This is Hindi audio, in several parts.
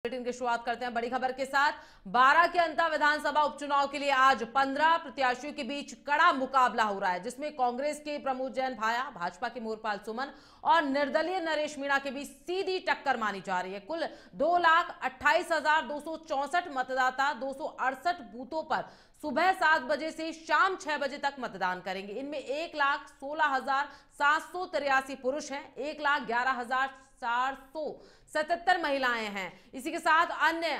बुलेटिन की शुरुआत करते हैं बड़ी खबर के साथ। 12 के अंता विधानसभा उपचुनाव के लिए आज 15 प्रत्याशियों के बीच कड़ा मुकाबला हो रहा है, जिसमें कांग्रेस के प्रमोद जैन भाया, भाजपा के मोरपाल सुमन और निर्दलीय नरेश मीणा के बीच सीधी टक्कर मानी जा रही है। कुल 2,28,264 मतदाता 268 बूथों पर सुबह 7 बजे से शाम 6 बजे तक मतदान करेंगे। इनमें 1,16,783 पुरुष हैं, 1,11,477 महिलाएं हैं। इसी के साथ अन्य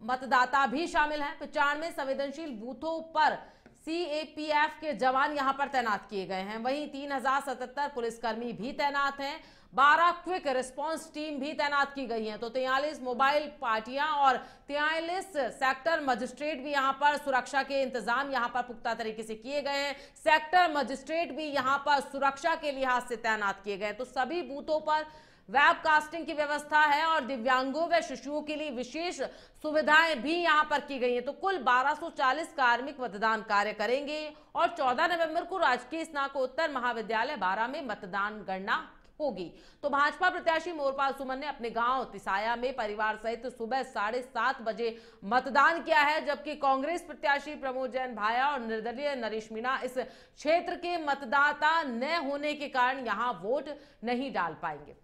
मतदाता भी शामिल हैं। 95 संवेदनशील बूथों पर सीएपीएफ के जवान यहां पर तैनात किए गए हैं। वहीं 3,077 पुलिसकर्मी भी तैनात हैं। 12 क्विक रिस्पांस टीम भी तैनात की गई हैं। तो 43 मोबाइल पार्टियां और 43 सेक्टर मजिस्ट्रेट भी यहां पर सुरक्षा के इंतजाम यहां पर पुख्ता तरीके से किए गए हैं। सेक्टर मजिस्ट्रेट भी यहां पर सुरक्षा के लिहाज से तैनात किए गए। तो सभी बूथों पर वेबकास्टिंग की व्यवस्था है और दिव्यांगों व शिशुओं के लिए विशेष सुविधाएं भी यहां पर की गई हैं। तो कुल 1240 कार्मिक मतदान कार्य करेंगे और 14 नवंबर को राजकीय स्नातकोत्तर महाविद्यालय 12 में मतदान गणना होगी। तो भाजपा प्रत्याशी मोरपाल सुमन ने अपने गांव तिसाया में परिवार सहित सुबह 7:30 बजे मतदान किया है, जबकि कांग्रेस प्रत्याशी प्रमोद जैन भाया और निर्दलीय नरेश मीणा इस क्षेत्र के मतदाता न होने के कारण यहां वोट नहीं डाल पाएंगे।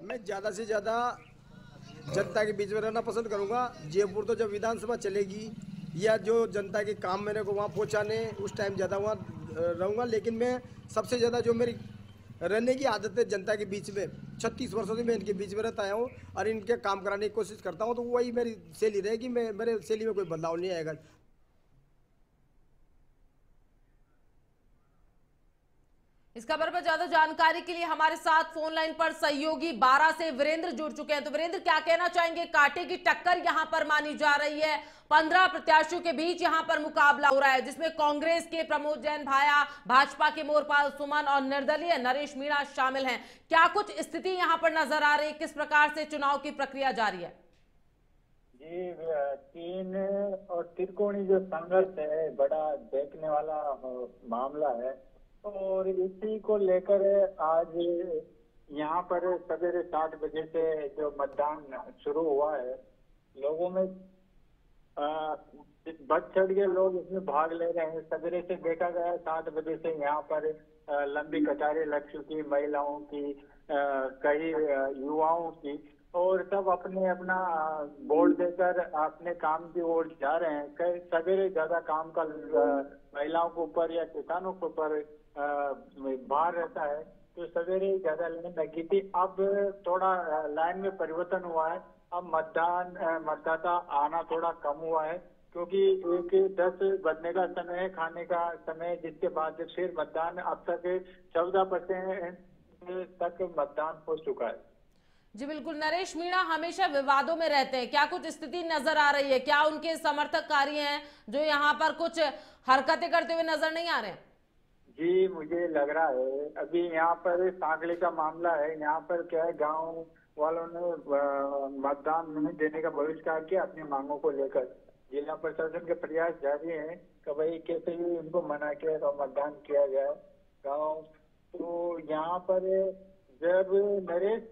मैं ज़्यादा से ज़्यादा जनता के बीच में रहना पसंद करूंगा। जयपुर तो जब विधानसभा चलेगी या जो जनता के काम मेरे को वहाँ पहुँचाने उस टाइम ज़्यादा वहाँ रहूँगा, लेकिन मैं सबसे ज़्यादा जो मेरी रहने की आदत है जनता के बीच में, 36 वर्षों से मैं इनके बीच में रहता आया हूँ और इनके काम कराने की कोशिश करता हूँ, तो वही मेरी शैली रहेगी। मेरे शैली में कोई बदलाव नहीं आएगा। इस खबर पर ज्यादा जानकारी के लिए हमारे साथ फोन लाइन पर सहयोगी 12 से वीरेंद्र जुड़ चुके हैं। तो वीरेंद्र, क्या कहना चाहेंगे? कांटे की टक्कर यहां पर मानी जा रही है। 15 प्रत्याशियों के बीच यहां पर मुकाबला हो रहा है, जिसमें कांग्रेस के प्रमोद जैन भाया, भाजपा के मोरपाल सुमन और निर्दलीय नरेश मीणा शामिल हैं। क्या कुछ स्थिति यहां पर नजर आ रही है? किस प्रकार से चुनाव की प्रक्रिया जारी है? जी, तीन और त्रिकोणीय जो संघर्ष है, बड़ा देखने वाला मामला है और इसी को लेकर आज यहाँ पर सवेरे 7 बजे से जो मतदान शुरू हुआ है, लोगों में बढ़ चढ़ के लोग इसमें भाग ले रहे हैं। सवेरे से देखा गया 7 बजे से यहाँ पर लंबी कतारें लग चुकी, महिलाओं की, कई युवाओं की, और सब अपने अपना वोट देकर अपने काम की ओर जा रहे हैं। कई सवेरे ज्यादा काम का महिलाओं के ऊपर या किसानों के ऊपर भार रहता है, तो सवेरे ज्यादा लाइन लगी थी। अब थोड़ा लाइन में परिवर्तन हुआ है। अब मतदाता आना थोड़ा कम हुआ है, क्योंकि 10 बजने का समय है, खाने का समय, जिसके बाद फिर मतदान अब तक 14% तक मतदान हो चुका है। जी बिल्कुल। नरेश मीणा हमेशा विवादों में रहते हैं, क्या कुछ स्थिति नजर आ रही है? क्या उनके समर्थककारी हैं जो यहाँ पर कुछ हरकतें करते हुए नजर नहीं आ रहे हैं? जी, मुझे लग रहा है अभी यहाँ पर सांकले का मामला है। यहाँ पर क्या है, गांव वालों ने मतदान नहीं देने का बहिष्कार किया अपनी मांगों को लेकर। जिला प्रशासन के प्रयास जारी हैं कि भाई कैसे भी इनको मना किया तो मतदान किया जाए गाँव। तो यहाँ पर जब नरेश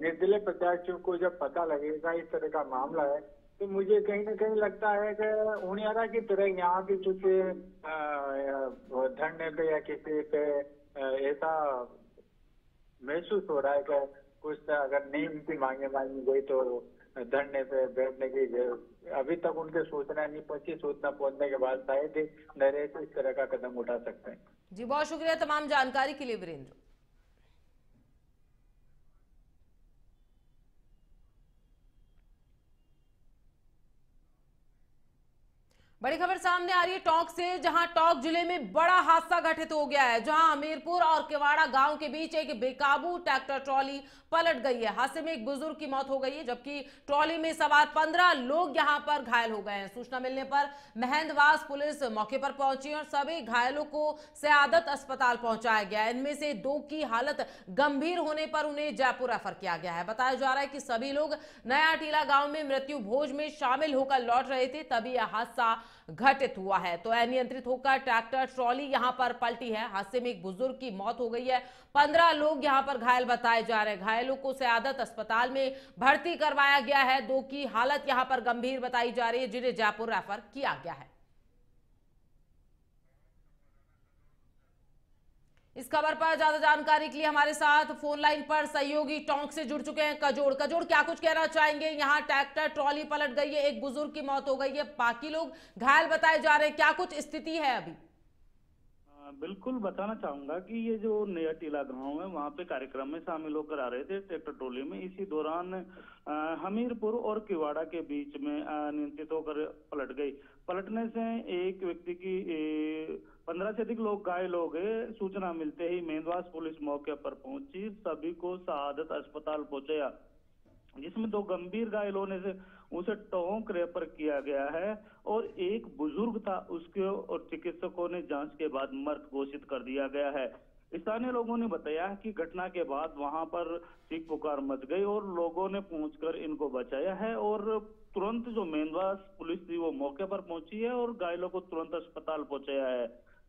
निर्दलीय प्रत्याशियों को जब पता लगेगा इस तरह का मामला है, तो मुझे कहीं ना कहीं लगता है कि उनियारा की तरह यहाँ भी कुछ धरने पे या किसी पे ऐसा महसूस हो रहा है कि कुछ अगर नहीं उनकी मांगे मांगी गई तो धरने पे बैठने की। अभी तक उनके सूचना नहीं पहुंची, सूचना पहुंचने के बाद शायद नरेश इस तरह का कदम उठा सकते हैं। जी बहुत शुक्रिया तमाम जानकारी के लिए वीरेंद्र। बड़ी खबर सामने आ रही है टोंक से, जहां टोंक जिले में बड़ा हादसा घटित हो गया है, जहां हमीरपुर और केवाड़ा गांव के बीच एक बेकाबू ट्रैक्टर ट्रॉली पलट गई है। हादसे में एक बुजुर्ग की मौत हो गई है, जबकि ट्रॉली में सवार 15 लोग यहां पर घायल हो गए हैं। सूचना मिलने पर महेंद्रवास पुलिस मौके पर पहुंची और सभी घायलों को सयादत अस्पताल पहुंचाया गया है। इनमें से 2 की हालत गंभीर होने पर उन्हें जयपुर रेफर किया गया है। बताया जा रहा है कि सभी लोग नया टीला गांव में मृत्यु भोज में शामिल होकर लौट रहे थे, तभी यह हादसा घटित हुआ है। तो अनियंत्रित होकर ट्रैक्टर ट्रॉली यहां पर पलटी है। हादसे में एक बुजुर्ग की मौत हो गई है। 15 लोग यहां पर घायल बताए जा रहे हैं। घायलों को सयादत अस्पताल में भर्ती करवाया गया है। 2 की हालत यहां पर गंभीर बताई जा रही है, जिन्हें जयपुर रेफर किया गया है। इस खबर पर ज्यादा जानकारी के लिए हमारे साथ फोन लाइन पर सहयोगी टोंक से जुड़ चुके हैं कजोड़। क्या कुछ कहना चाहेंगे? यहाँ ट्रैक्टर ट्रॉली पलट गई है, एक बुजुर्ग की मौत हो गई है, बाकी लोग घायल बताए जा रहे हैं, क्या कुछ स्थिति है अभी? बिल्कुल बताना चाहूंगा कि ये जो नया टीला गांव है वहाँ पे कार्यक्रम में शामिल होकर आ रहे थे ट्रैक्टर ट्रॉली में। इसी दौरान हमीरपुर और किवाड़ा के बीच में अनियंत्रित होकर पलट गई। पलटने से एक व्यक्ति की 15 से अधिक लोग घायल हो गए। सूचना मिलते ही मेंदवास पुलिस मौके पर पहुंची, सभी को शहादत अस्पताल पहुंचाया, जिसमें 2 गंभीर घायल होने से उसे टोंक रेफर किया गया है और एक बुजुर्ग था, उसके और चिकित्सकों ने जांच के बाद मृत घोषित कर दिया गया है। स्थानीय लोगों ने बताया कि घटना के बाद वहां पर चीख पुकार मच गई और लोगों ने पहुंचकर इनको बचाया है और तुरंत जो मेंदवास पुलिस थी वो मौके पर पहुंची है और घायलों को तुरंत अस्पताल पहुंचाया है।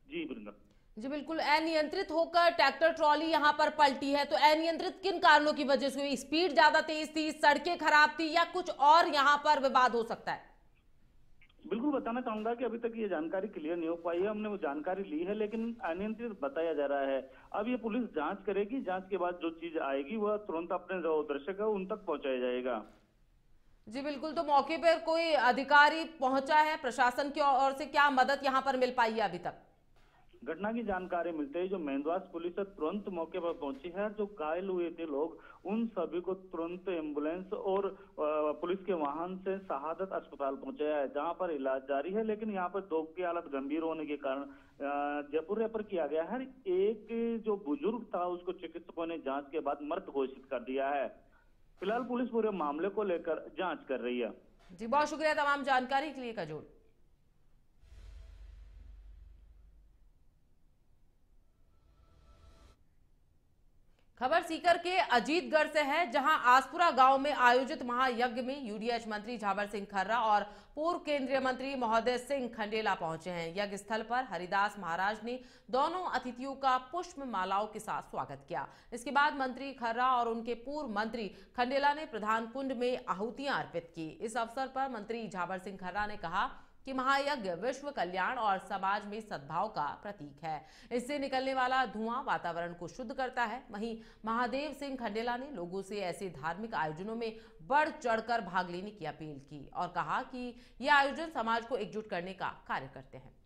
जी वृंदा। जी बिल्कुल, अनियंत्रित होकर ट्रैक्टर ट्रॉली यहां पर पलटी है, तो अनियंत्रित किन कारणों की वजह से हुई? स्पीड ज्यादा तेज थी, सड़कें खराब थी, या कुछ और यहां पर विवाद हो सकता है? बिल्कुल बताना चाहूंगा कि अभी तक ये जानकारी क्लियर नहीं हो पाई है। हमने वो जानकारी ली है लेकिन अनियंत्रित बताया जा रहा है। अब ये पुलिस जांच करेगी, जांच के बाद जो चीज आएगी वह तुरंत अपने जो दर्शक है उन तक पहुंचाया जाएगा। जी बिल्कुल, तो मौके पर कोई अधिकारी पहुंचा है? प्रशासन की ओर से क्या मदद यहां पर मिल पाई है अभी तक? घटना की जानकारी मिलते ही जो मेंदवास पुलिस तुरंत मौके पर पहुंची है। जो घायल हुए थे लोग उन सभी को तुरंत एम्बुलेंस और पुलिस के वाहन से शहादत अस्पताल पहुंचाया है, जहां पर इलाज जारी है। लेकिन यहां पर 2 की हालत गंभीर होने के कारण जयपुर रेफर किया गया है। एक जो बुजुर्ग था उसको चिकित्सकों ने जांच के बाद मृत घोषित कर दिया है। फिलहाल पुलिस पूरे मामले को लेकर जांच कर रही है। जी बहुत शुक्रिया तमाम जानकारी के लिए कजोड़। खबर सीकर के अजीतगढ़ से है, जहां आसपुरा गांव में आयोजित महायज्ञ में यूडीएच मंत्री झावर सिंह खर्रा और पूर्व केंद्रीय मंत्री महोदय सिंह खंडेला पहुंचे हैं। यज्ञ स्थल पर हरिदास महाराज ने दोनों अतिथियों का पुष्प मालाओं के साथ स्वागत किया। इसके बाद मंत्री खर्रा और उनके पूर्व मंत्री खंडेला ने प्रधान कुंड में आहुतियां अर्पित की। इस अवसर पर मंत्री झावर सिंह खर्रा ने कहा कि महायज्ञ विश्व कल्याण और समाज में सद्भाव का प्रतीक है। इससे निकलने वाला धुआं वातावरण को शुद्ध करता है। वहीं महादेव सिंह खंडेला ने लोगों से ऐसे धार्मिक आयोजनों में बढ़ चढ़कर भाग लेने की अपील की और कहा कि ये आयोजन समाज को एकजुट करने का कार्य करते हैं।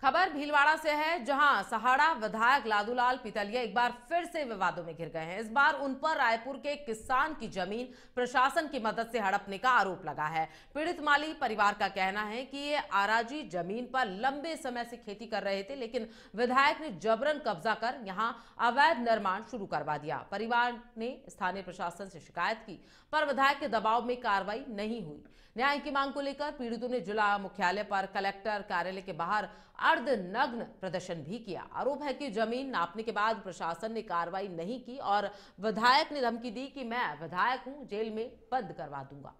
खबर भीलवाड़ा से है, जहां सहाड़ा विधायक लादूलाल पितलिया एक बार फिर से विवादों में घिर गए हैं। इस बार उन पर रायपुर के किसान की जमीन प्रशासन की मदद से हड़पने का आरोप लगा है। पीड़ित माली परिवार का कहना है कि ये आराजी जमीन पर लंबे समय से खेती कर रहे थे, लेकिन विधायक ने जबरन कब्जा कर यहां अवैध निर्माण शुरू करवा दिया। परिवार ने स्थानीय प्रशासन से शिकायत की, पर विधायक के दबाव में कार्रवाई नहीं हुई। न्याय की मांग को लेकर पीड़ितों ने जिला मुख्यालय पर कलेक्टर कार्यालय के बाहर अर्धनग्न प्रदर्शन भी किया। आरोप है कि जमीन नापने के बाद प्रशासन ने कार्रवाई नहीं की और विधायक ने धमकी दी कि मैं विधायक हूं, जेल में बंद करवा दूंगा।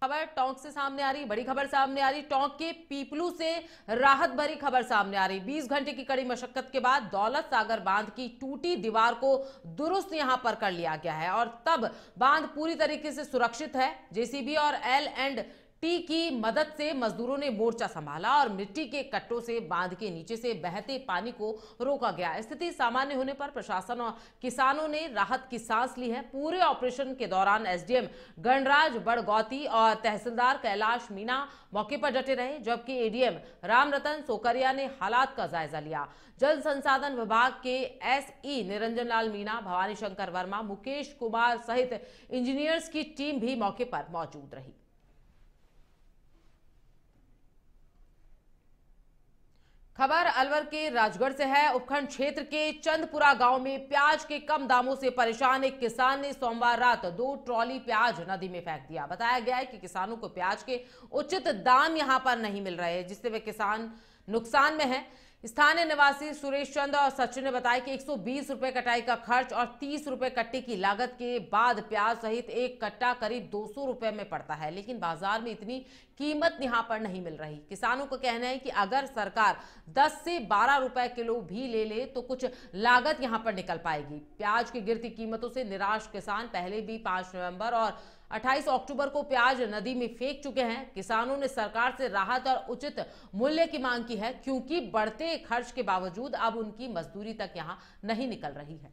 खबर टोंक से सामने आ रही, बड़ी खबर सामने आ रही। टोंक के पीपलू से राहत भरी खबर सामने आ रही। 20 घंटे की कड़ी मशक्कत के बाद दौलत सागर बांध की टूटी दीवार को दुरुस्त यहां पर कर लिया गया है और तब बांध पूरी तरीके से सुरक्षित है। जेसीबी और L&T की मदद से मजदूरों ने मोर्चा संभाला और मिट्टी के कट्टों से बांध के नीचे से बहते पानी को रोका गया। स्थिति सामान्य होने पर प्रशासन और किसानों ने राहत की सांस ली है। पूरे ऑपरेशन के दौरान एसडीएम गणराज बड़गौती और तहसीलदार कैलाश मीणा मौके पर डटे रहे, जबकि एडीएम रामरतन सोकरिया ने हालात का जायजा लिया। जल संसाधन विभाग के एसई निरंजन लाल मीणा, भवानी शंकर वर्मा, मुकेश कुमार सहित इंजीनियर्स की टीम भी मौके पर मौजूद रही। खबर अलवर के राजगढ़ से है। उपखंड क्षेत्र के चंदपुरा गांव में प्याज के कम दामों से परेशान एक किसान ने सोमवार रात 2 ट्रॉली प्याज नदी में फेंक दिया। बताया गया है कि किसानों को प्याज के उचित दाम यहां पर नहीं मिल रहे, जिससे वे किसान नुकसान में हैं। स्थानीय निवासी सुरेश चंद्र और सचिन ने बताया कि 120 रुपए कटाई का खर्च और 30 रुपए कट्टे की लागत के बाद प्याज सहित एक कट्टा करीब 200 रुपए में पड़ता है, लेकिन बाजार में इतनी कीमत यहां पर नहीं मिल रही। किसानों का कहना है कि अगर सरकार 10 से 12 रुपए किलो भी ले तो कुछ लागत यहां पर निकल पाएगी। प्याज की गिरती कीमतों से निराश किसान पहले भी 5 नवंबर और 28 अक्टूबर को प्याज नदी में फेंक चुके हैं। किसानों ने सरकार से राहत और उचित मूल्य की मांग की है, क्योंकि बढ़ते खर्च के बावजूद अब उनकी मजदूरी तक यहां नहीं निकल रही है।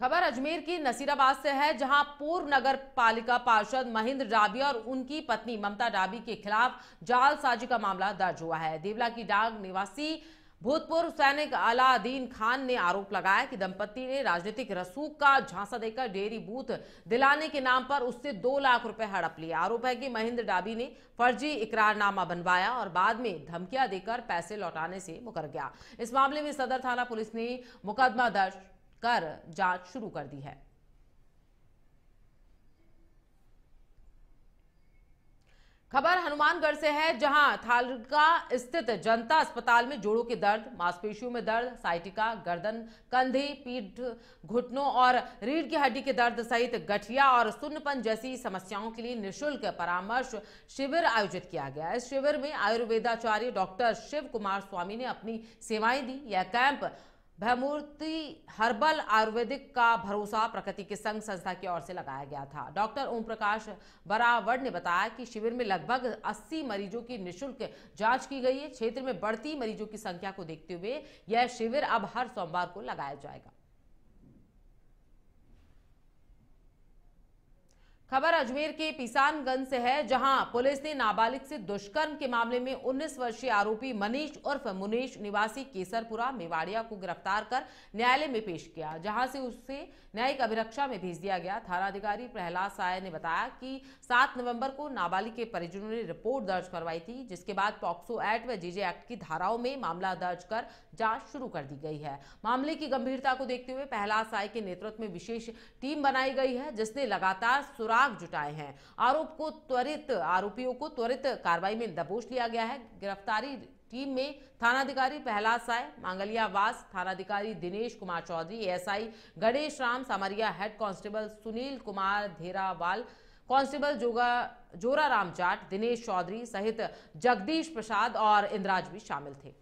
खबर अजमेर की नसीराबाद से है, जहां पूर्व नगर पालिका पार्षद महेंद्र डाबी और उनकी पत्नी ममता डाबी के खिलाफ जालसाजी का मामला दर्ज हुआ है। देवला की डाग निवासी भूतपूर्व सैनिक अलादीन खान ने आरोप लगाया कि दंपति ने राजनीतिक रसूख का झांसा देकर डेयरी बूथ दिलाने के नाम पर उससे 2 लाख रुपए हड़प लिए। आरोप है कि महेंद्र डाबी ने फर्जी इकरारनामा बनवाया और बाद में धमकियां देकर पैसे लौटाने से मुकर गया। इस मामले में सदर थाना पुलिस ने मुकदमा दर्ज कर जांच शुरू कर दी है। खबर हनुमानगढ़ से है, जहां थालका स्थित जनता अस्पताल में जोड़ों के दर्द, मांसपेशियों में दर्द, साइटिका, गर्दन, कंधे, पीठ, घुटनों और रीढ़ की हड्डी के दर्द सहित गठिया और सुन्नपन जैसी समस्याओं के लिए निःशुल्क परामर्श शिविर आयोजित किया गया। इस शिविर में आयुर्वेदाचार्य डॉक्टर शिव कुमार स्वामी ने अपनी सेवाएं दी। यह कैंप भयमूर्ति हर्बल आयुर्वेदिक का भरोसा प्रकृति के संघ संस्था की ओर से लगाया गया था। डॉक्टर ओम प्रकाश बरावड़ ने बताया कि शिविर में लगभग 80 मरीजों की निःशुल्क जांच की गई है। क्षेत्र में बढ़ती मरीजों की संख्या को देखते हुए यह शिविर अब हर सोमवार को लगाया जाएगा। खबर अजमेर के पिसानगंज से है, जहां पुलिस ने नाबालिग से दुष्कर्म के मामले में 19 वर्षीय आरोपी मनीष उर्फ मुनीश निवासी केसरपुरा मेवाड़िया को गिरफ्तार कर न्यायालय में पेश किया, जहां से उसे न्यायिक अभिरक्षा में भेज दिया गया। थानाधिकारी प्रहलाद साय ने बताया कि 7 नवंबर को नाबालिग के परिजनों ने रिपोर्ट दर्ज करवाई थी, जिसके बाद पॉक्सो एक्ट व जीजे एक्ट की धाराओं में मामला दर्ज कर जांच शुरू कर दी गई है। मामले की गंभीरता को देखते हुए प्रहलाद साय के नेतृत्व में विशेष टीम बनाई गई है, जिसने लगातार सुराग जुटाए हैं। आरोपियों को त्वरित कार्रवाई में दबोच लिया गया है। गिरफ्तारी टीम में थानाधिकारी प्रहलाद साय, मांगलियावास थानाधिकारी Dinesh Kumar Chaudhary, ASI Ganesh Ram Samariya, head constable Sunil Kumar Dherawal, constable Joraram Jat, Dinesh Chaudhary सहित जगदीश प्रसाद और इंद्राज भी शामिल थे।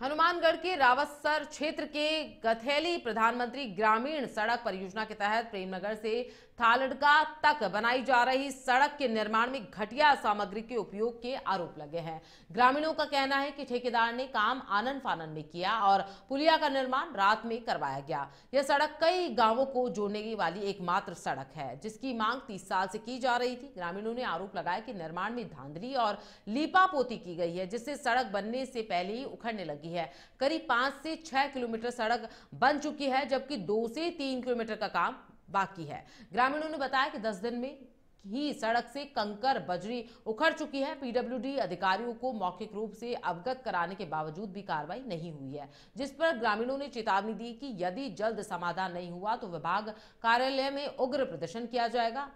हनुमानगढ़ के रावतसर क्षेत्र के गथेली प्रधानमंत्री ग्रामीण सड़क परियोजना के तहत प्रेमनगर से थालड़का तक बनाई जा रही सड़क के निर्माण में घटिया सामग्री के उपयोग के आरोप लगे हैं। ग्रामीणों का कहना है कि ठेकेदार ने काम आनन फानन में किया और पुलिया का निर्माण रात में करवाया गया। यह सड़क कई गांवों को जोड़ने वाली एकमात्र सड़क है, जिसकी मांग 30 साल से की जा रही थी। ग्रामीणों ने आरोप लगाया कि निर्माण में धांधली और लीपापोती की गई है, जिससे सड़क बनने से पहले ही उखड़ने लगी है। करीब 5 से 6 किलोमीटर सड़क बन चुकी है, जबकि 2 से 3 किलोमीटर का काम बाकी है। ग्रामीणों ने बताया कि 10 दिन में ही सड़क से कंकर बजरी उखड़ चुकी है। पीडब्ल्यूडी अधिकारियों को मौखिक रूप से अवगत कराने के बावजूद भी कार्रवाई नहीं हुई है, जिस पर ग्रामीणों ने चेतावनी दी कि यदि जल्द समाधान नहीं हुआ तो विभाग कार्यालय में उग्र प्रदर्शन किया जाएगा।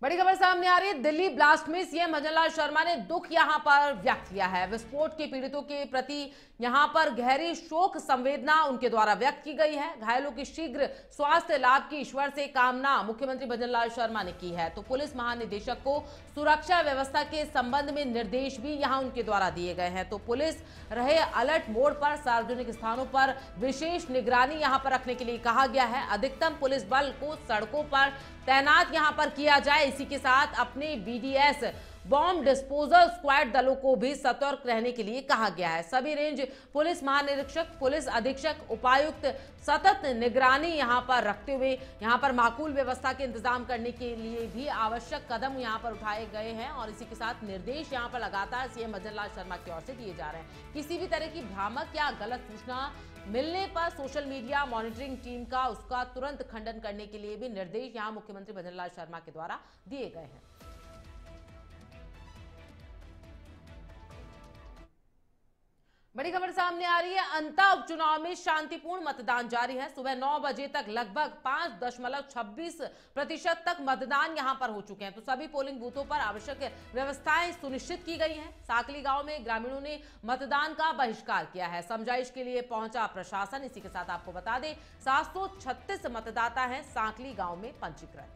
बड़ी खबर सामने आ रही है, दिल्ली ब्लास्ट में सीएम भजन लाल शर्मा ने दुख यहां पर व्यक्त किया है। विस्फोट के पीड़ितों के प्रति यहां पर गहरी शोक संवेदना उनके द्वारा व्यक्त की गई है। घायलों के शीघ्र स्वास्थ्य लाभ की ईश्वर से कामना मुख्यमंत्री भजन लाल शर्मा ने की है। तो पुलिस महानिदेशक को सुरक्षा व्यवस्था के संबंध में निर्देश भी यहां उनके द्वारा दिए गए हैं। तो पुलिस रहे अलर्ट मोड पर, सार्वजनिक स्थानों पर विशेष निगरानी यहां पर रखने के लिए कहा गया है। अधिकतम पुलिस बल को सड़कों पर तैनात यहां पर किया जाए। इसी के साथ अपने बीडीएस बॉम्ब डिस्पोजल स्क्वाड दलों को भी सतर्क रहने के लिए कहा गया है। सभी रेंज पुलिस महानिरीक्षक, पुलिस अधीक्षक, उपायुक्त सतत निगरानी यहां पर रखते हुए यहां पर माकूल व्यवस्था के इंतजाम करने के लिए भी आवश्यक कदम यहां पर उठाए गए हैं। और इसी के साथ निर्देश यहां पर लगातार सीएम भजन लाल शर्मा की ओर से दिए जा रहे हैं। किसी भी तरह की भ्रामक या गलत सूचना मिलने पर सोशल मीडिया मॉनिटरिंग टीम का उसका तुरंत खंडन करने के लिए भी निर्देश यहां मुख्यमंत्री भजन लाल शर्मा के द्वारा दिए गए हैं। बड़ी खबर सामने आ रही है। अंता उपचुनाव में शांतिपूर्ण मतदान जारी है। सुबह 9 बजे तक लगभग 5.26% तक मतदान यहां पर हो चुके हैं। तो सभी पोलिंग बूथों पर आवश्यक व्यवस्थाएं सुनिश्चित की गई हैं। साकली गांव में ग्रामीणों ने मतदान का बहिष्कार किया है। समझाइश के लिए पहुंचा प्रशासन। इसी के साथ आपको बता दें 736 मतदाता हैं साकली गांव में पंजीकृत।